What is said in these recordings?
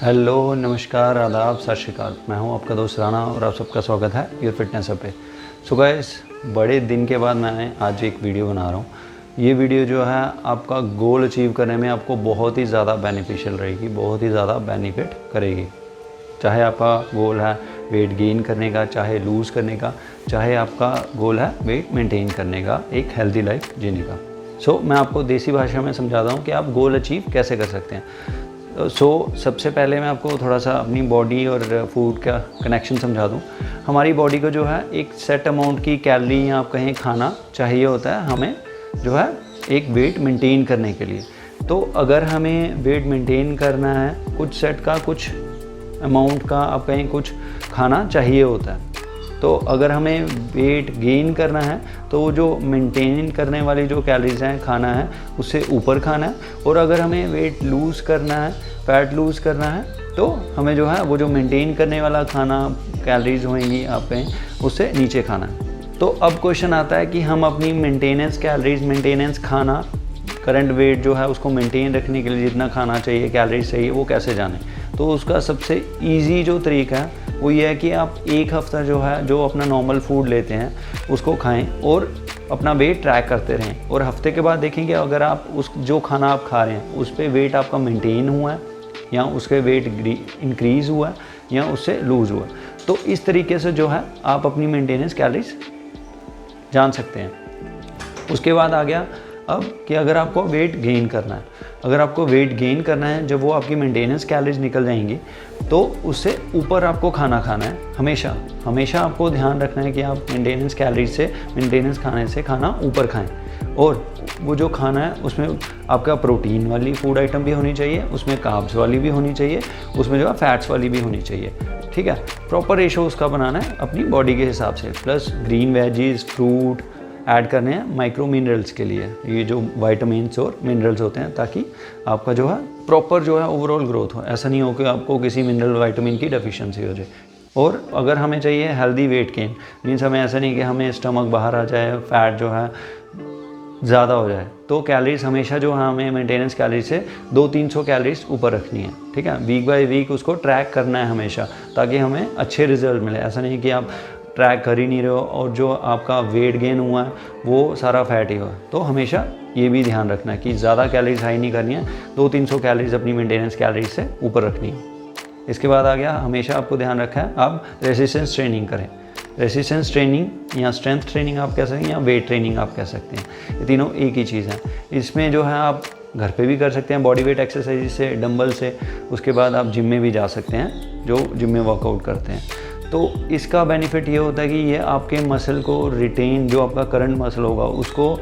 Hello, नमस्कार, आदाब, सत श्री अकाल। मैं हूं आपका दोस्त राणा और आप सबका स्वागत है योर फिटनेस हब पे। सो गाइस, बड़े दिन के बाद मैं आज एक वीडियो बना रहा हूं। ये वीडियो जो है आपका गोल अचीव करने में आपको बहुत ही ज़्यादा बेनिफिशियल रहेगी, बहुत ही ज़्यादा बेनिफिट करेगी। चाहे आपका गोल है वेट गेन करने का, चाहे लूज़ करने का, चाहे आपका गोल है वेट मेंटेन करने का, एक हेल्दी लाइफ जीने का। सो मैं आपको देसी भाषा में समझाता हूँ कि आप गोल अचीव कैसे कर सकते हैं। सबसे पहले मैं आपको थोड़ा सा अपनी बॉडी और फूड का कनेक्शन समझा दूँ। हमारी बॉडी को जो है एक सेट अमाउंट की कैलोरी या आप कहें खाना चाहिए होता है हमें, जो है एक वेट मेंटेन करने के लिए। तो अगर हमें वेट मेंटेन करना है, कुछ सेट का, कुछ अमाउंट का आप कहें कुछ खाना चाहिए होता है। तो अगर हमें वेट गेन करना है तो वो जो मेंटेन करने वाली जो कैलोरीज हैं, खाना है, उससे ऊपर खाना है। और अगर हमें वेट लूज़ करना है, फैट लूज़ करना है, तो हमें जो है वो जो मेंटेन करने वाला खाना, कैलोरीज होंगी आप कहें, उससे नीचे खाना है। तो अब क्वेश्चन आता है कि हम अपनी मेंटेनेंस कैलोरीज, मेंटेनेंस खाना, करंट वेट जो है उसको मेंटेन रखने के लिए जितना खाना चाहिए, कैलोरीज चाहिए, वो कैसे जाने। तो उसका सबसे ईजी जो तरीका है वो ये है कि आप एक हफ़्ता जो है जो अपना नॉर्मल फूड लेते हैं उसको खाएं और अपना वेट ट्रैक करते रहें। और हफ्ते के बाद देखेंगे अगर आप उस जो खाना आप खा रहे हैं उस पर वेट आपका मेंटेन हुआ है या उसके वेट इंक्रीज़ हुआ है या उससे लूज़ हुआ है। तो इस तरीके से जो है आप अपनी मेंटेनेंस कैलोरीज जान सकते हैं। उसके बाद आ गया अब कि अगर आपको वेट गेन करना है, अगर आपको वेट गेन करना है, जब वो आपकी मेंटेनेंस कैलोरीज निकल जाएंगी तो उससे ऊपर आपको खाना खाना है। हमेशा हमेशा आपको ध्यान रखना है कि आप मेंटेनेंस कैलोरीज से, मेंटेनेंस खाने से खाना ऊपर खाएं। और वो जो खाना है उसमें आपका प्रोटीन वाली फूड आइटम भी होनी चाहिए, उसमें कार्ब्स वाली भी होनी चाहिए, उसमें जो है फैट्स वाली भी होनी चाहिए। ठीक है, प्रॉपर रेशो उसका बनाना है अपनी बॉडी के हिसाब से। Plus green veggies, fruit add करने हैं माइक्रो मिनरल्स के लिए, ये जो वाइटामिन्स और मिनरल्स होते हैं, ताकि आपका जो है प्रॉपर जो है ओवरऑल ग्रोथ हो। ऐसा नहीं हो कि आपको किसी मिनरल वाइटामिन की डेफिशिएंसी हो जाए। और अगर हमें चाहिए हेल्दी वेट गेन, मीन्स हमें ऐसा नहीं कि हमें स्टमक बाहर आ जाए, फैट जो है ज़्यादा हो जाए, तो कैलोरीज हमेशा जो है हमें मेंटेनेंस कैलोरीज से 200-300 कैलोरीज ऊपर रखनी है। ठीक है, वीक बाय वीक उसको ट्रैक करना है हमेशा, ताकि हमें अच्छे रिजल्ट मिले। ऐसा नहीं कि आप ट्रैक कर ही नहीं रहे हो और जो आपका वेट गेन हुआ है वो सारा फैट ही हुआ। तो हमेशा ये भी ध्यान रखना है कि ज़्यादा कैलोरीज हाई नहीं करनी है, 200-300 कैलोरीज अपनी मेंटेनेंस कैलोरीज से ऊपर रखनी है। इसके बाद आ गया, हमेशा आपको ध्यान रखा है आप रेजिस्टेंस ट्रेनिंग करें। रेजिस्टेंस ट्रेनिंग या स्ट्रेंथ ट्रेनिंग आप कह सकते हैं या वेट ट्रेनिंग आप कह सकते हैं, ये तीनों एक ही चीज़ है। इसमें जो है आप घर पे भी कर सकते हैं बॉडी वेट एक्सरसाइज से, डंबल से। उसके बाद आप जिम में भी जा सकते हैं, जो जिम में वर्कआउट करते हैं। तो इसका बेनिफिट ये होता है कि ये आपके मसल को रिटेन, जो आपका करंट मसल होगा उसको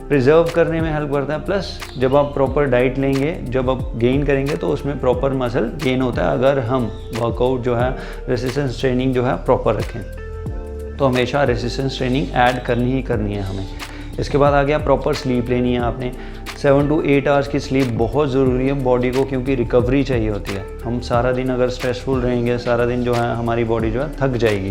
प्रिजर्व करने में हेल्प करता है। प्लस जब आप प्रॉपर डाइट लेंगे, जब आप गेन करेंगे तो उसमें प्रॉपर मसल गेन होता है, अगर हम वर्कआउट जो है, रेजिस्टेंस ट्रेनिंग जो है प्रॉपर रखें। तो हमेशा रेजिस्टेंस ट्रेनिंग ऐड करनी ही करनी है हमें। इसके बाद आ गया प्रॉपर स्लीप लेनी है आपने। 7 to 8 आवर्स की स्लीप बहुत ज़रूरी है बॉडी को, क्योंकि रिकवरी चाहिए होती है। हम सारा दिन अगर स्ट्रेसफुल रहेंगे, सारा दिन जो है हमारी बॉडी जो है थक जाएगी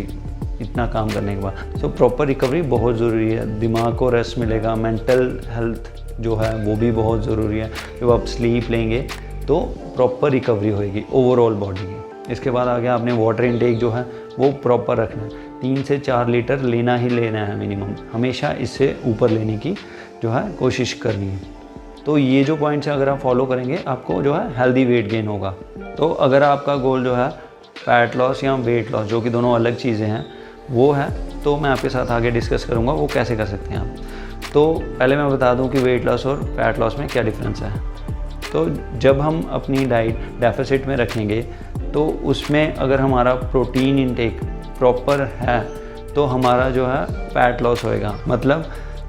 इतना काम करने के बाद। सो प्रॉपर रिकवरी बहुत ज़रूरी है, दिमाग को रेस्ट मिलेगा, मेंटल हेल्थ जो है वो भी बहुत ज़रूरी है। जब आप स्लीप लेंगे तो प्रॉपर रिकवरी होएगी ओवरऑल बॉडी की। इसके बाद आ गया आपने वाटर इनटेक जो है वो प्रॉपर रखना है। 3 से 4 लीटर लेना ही लेना है मिनिमम, हमेशा इससे ऊपर लेने की जो है कोशिश करनी है। तो ये जो पॉइंट्स हैं अगर आप फॉलो करेंगे आपको जो है हेल्दी वेट गेन होगा। तो अगर आपका गोल जो है फैट लॉस या वेट लॉस, जो कि दोनों अलग चीज़ें हैं, वो है, तो मैं आपके साथ आगे डिस्कस करूँगा वो कैसे कर सकते हैं आप। तो पहले मैं बता दूँ कि वेट लॉस और फैट लॉस में क्या डिफरेंस है। तो जब हम अपनी डाइट डेफिसिट में रखेंगे तो उसमें अगर हमारा प्रोटीन इनटेक प्रॉपर है तो हमारा जो है फैट लॉस होएगा, मतलब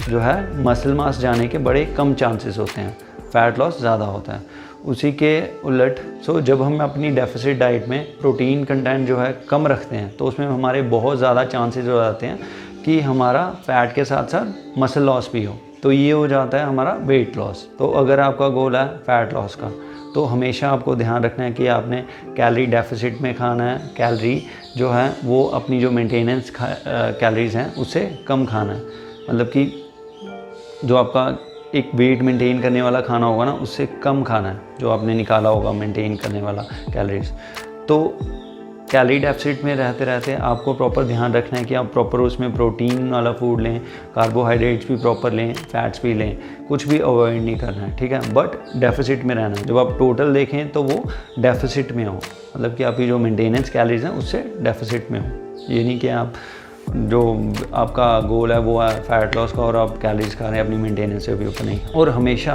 जो है मसल मास जाने के बड़े कम चांसेस होते हैं, फैट लॉस ज़्यादा होता है। उसी के उलट जब हम अपनी डेफिसिट डाइट में प्रोटीन कंटेंट जो है कम रखते हैं तो उसमें हमारे बहुत ज़्यादा चांसेस हो जाते हैं कि हमारा फैट के साथ साथ मसल लॉस भी हो। तो ये हो जाता है हमारा वेट लॉस। तो अगर आपका गोल है फैट लॉस का, तो हमेशा आपको ध्यान रखना है कि आपने कैलोरी डेफिसिट में खाना है, कैलोरी जो है वो अपनी जो मेंटेनेंस कैलोरीज हैं उससे कम खाना है। मतलब कि जो आपका एक वेट मेंटेन करने वाला खाना होगा ना, उससे कम खाना है जो आपने निकाला होगा मेंटेन करने वाला कैलोरीज। तो कैलोरी डेफिसिट में रहते रहते आपको प्रॉपर ध्यान रखना है कि आप प्रॉपर उसमें प्रोटीन वाला फूड लें, कार्बोहाइड्रेट्स भी प्रॉपर लें, फैट्स भी लें, कुछ भी अवॉइड नहीं करना है, ठीक है। बट डेफिसिट में रहना है। जब आप टोटल देखें तो वो डेफिसिट में हो, मतलब कि आपकी जो मेंटेनेंस कैलोरीज हैं उससे डेफिसिट में हो। ये नहीं कि आप जो आपका गोल है वो है फैट लॉस का और आप कैलोरीज खा रहे हैं अपनी मेंटेनेंस से भी ऊपर नहीं। और हमेशा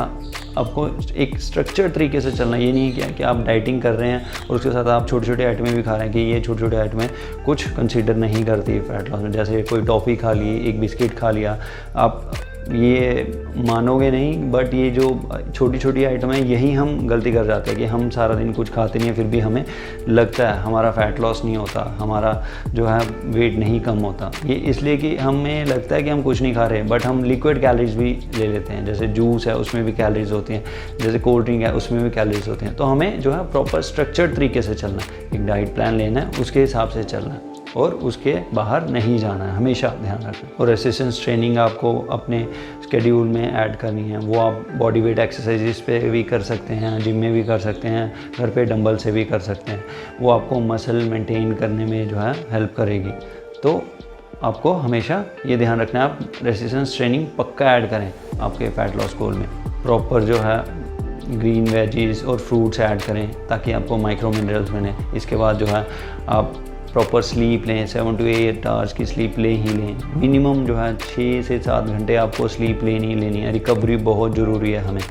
आपको एक स्ट्रक्चर्ड तरीके से चलना। ये नहीं है कि आप डाइटिंग कर रहे हैं और उसके साथ आप छोटे छोटे आइटमें भी खा रहे हैं कि ये छोटे छोटे आइटमें कुछ कंसीडर नहीं करती है फैट लॉस में। जैसे कोई टॉफ़ी खा ली, एक बिस्किट खा लिया, आप ये मानोगे नहीं, बट ये जो छोटी छोटी आइटम है यही हम गलती कर जाते हैं कि हम सारा दिन कुछ खाते नहीं हैं, फिर भी हमें लगता है हमारा फैट लॉस नहीं होता, हमारा जो है वेट नहीं कम होता। ये इसलिए कि हमें लगता है कि हम कुछ नहीं खा रहे, बट हम लिक्विड कैलोरीज भी ले लेते हैं। जैसे जूस है उसमें भी कैलोरीज होती हैं, जैसे कोल्ड ड्रिंक है उसमें भी कैलोरीज होती हैं। तो हमें जो है प्रॉपर स्ट्रक्चर्ड तरीके से चलना है, एक डाइट प्लान लेना है, उसके हिसाब से चलना है और उसके बाहर नहीं जाना है, हमेशा ध्यान रखना। और रेजिस्टेंस ट्रेनिंग आपको अपने शेड्यूल में ऐड करनी है। वो आप बॉडी वेट एक्सरसाइजेस पे भी कर सकते हैं, जिम में भी कर सकते हैं, घर पे डंबल से भी कर सकते हैं। वो आपको मसल मेंटेन करने में जो है हेल्प करेगी। तो आपको हमेशा ये ध्यान रखना है आप रेजिस्टेंस ट्रेनिंग पक्का ऐड करें आपके फैट लॉस गोल में। प्रॉपर जो है ग्रीन वेजीज और फ्रूट्स ऐड करें ताकि आपको माइक्रो मिनरल्स मिलें। इसके बाद जो है आप प्रॉपर स्लीप लें, 7 to 8 आवर्स की स्लीप ले ही लें। मिनिमम जो है 6 से 7 घंटे आपको स्लीप लेनी ही लेनी है। रिकवरी बहुत ज़रूरी है हमें,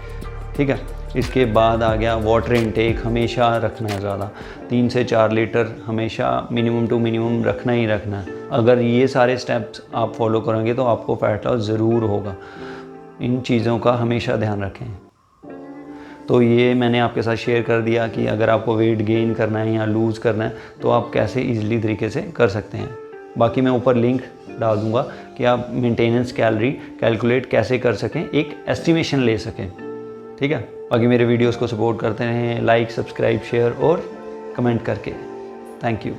ठीक है। इसके बाद आ गया वाटर इनटेक, हमेशा रखना है ज़्यादा, 3 से 4 लीटर हमेशा मिनिमम टू मिनिमम रखना ही रखना है। अगर ये सारे स्टेप्स आप फॉलो करेंगे तो आपको फैट लॉस ज़रूर होगा। इन चीज़ों का हमेशा ध्यान रखें। तो ये मैंने आपके साथ शेयर कर दिया कि अगर आपको वेट गेन करना है या लूज़ करना है तो आप कैसे इजीली तरीके से कर सकते हैं। बाकी मैं ऊपर लिंक डाल दूंगा कि आप मेंटेनेंस कैलोरी कैलकुलेट कैसे कर सकें, एक एस्टिमेशन ले सकें, ठीक है। बाकी मेरे वीडियोस को सपोर्ट करते रहें, लाइक, सब्सक्राइब, शेयर और कमेंट करके। Thank you.